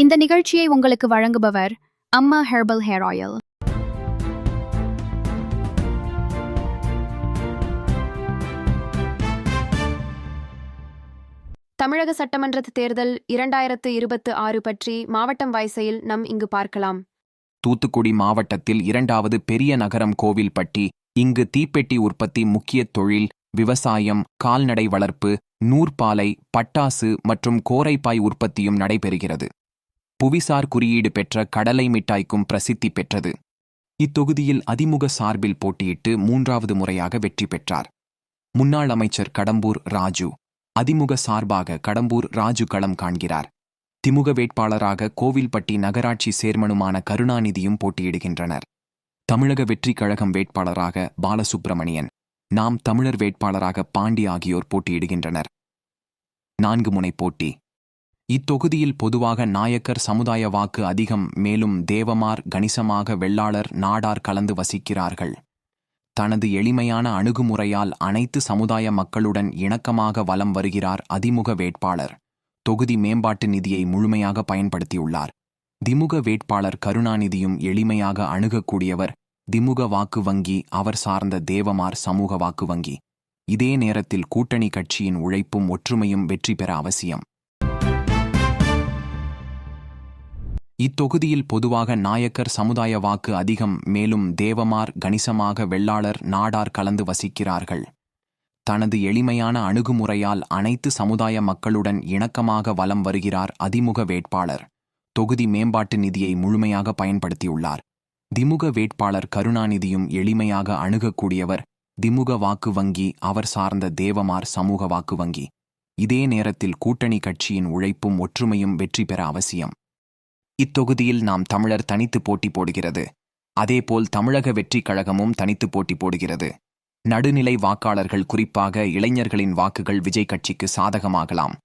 இந்த நிகழ்ச்சியை உங்களுக்கு வழங்குபவர் அம்மா ஹெர்பல் ஹேர் ஆயில். தமிழக சட்டமன்ற தேர்தல் 2026 பற்றி மாவட்டம் வாய்ஸையில் இங்கு பார்க்கலாம். தூத்துக்குடி மாவட்டத்தில் 2வது பெரிய நகரம் கோவில்பட்டி. இங்கு தீப்பெட்டி உற்பத்தி முக்கிய தொழில். விவசாயம், கால்நடை வளர்ப்பு, நூற்பாலை, பட்டாசு மற்றும் கோரைப்பாய் உற்பத்தியும் நடைபெறுகிறது. புவிசார் குறியீடு பெற்ற கடலை மிட்டாய்க்கும் பிரசித்தி பெற்றது. இத்தொகுதியில் அதிமுக சார்பில் போட்டியிட்டு 3வது முறையாக வெற்றி பெற்றார். முன்னாள் அமைச்சர் கடம்பூர் ராஜு. அதிமுக சார்பாக கடம்பூர் ராஜு களம் காண்கிறார். திமுக வேட்பாளராக கோவில்பட்டி நகராட்சி சேர்மனுமான கருணாநிதியும் போட்டியிடுகின்றனர். தமிழக வெற்றிக் கழகம் வேட்பாளராக பாலசுப்பிரமணியன், நாம் தமிழர் வேட்பாளராக பாண்டி ஆகியோர் போட்டியிடுகின்றனர். 4 முனை போட்டி. இத்தொகுதியில் பொதுவாக நாயக்கர் சமுதாய வாக்கு அதிகம். மேலும் தேவமார், கணிசமாக வெள்ளாளர், நாடார் கலந்து வசிக்கிறார்கள். தனது எளிமையான அணுகுமுறையால் அனைத்து சமுதாய மக்களுடன் இணக்கமாக வலம் வருகிறார் அதிமுக வேட்பாளர். தொகுதி மேம்பாட்டு நிதியை முழுமையாக பயன்படுத்தியுள்ளார். திமுக வேட்பாளர் கருணாநிதியும் எளிமையாக அணுகக்கூடியவர். திமுக வாக்கு வங்கி அவர் சார்ந்த தேவமார் சமூக வாக்கு வங்கி. இதே நேரத்தில் கூட்டணி கட்சியின் உழைப்பும் ஒற்றுமையும் வெற்றி பெற அவசியம். இத்தொகுதியில் பொதுவாக நாயக்கர் சமுதாய வாக்கு அதிகம். மேலும் தேவமார், கணிசமாக வெள்ளாளர், நாடார் கலந்து வசிக்கிறார்கள். தனது எளிமையான அணுகுமுறையால் அனைத்து சமுதாய மக்களுடன் இணக்கமாக வலம் வருகிறார் அதிமுக வேட்பாளர். தொகுதி மேம்பாட்டு நிதியை முழுமையாக பயன்படுத்தியுள்ளார். திமுக வேட்பாளர் கருணாநிதியும் எளிமையாக அணுகக்கூடியவர். திமுக வாக்கு வங்கி அவர் சார்ந்த தேவமார் சமூக வாக்கு வங்கி. இதே நேரத்தில் கூட்டணி கட்சியின் உழைப்பும் ஒற்றுமையும் வெற்றி பெற அவசியம். இத்தொகுதியில் நாம் தமிழர் தனித்து போட்டி போடுகிறது. அதேபோல் தமிழக வெற்றிக் கழகமும் தனித்து போட்டி போடுகிறது. நடுநிலை வாக்காளர்கள், குறிப்பாக இளைஞர்களின் வாக்குகள் விஜய் கட்சிக்கு சாதகமாகலாம்.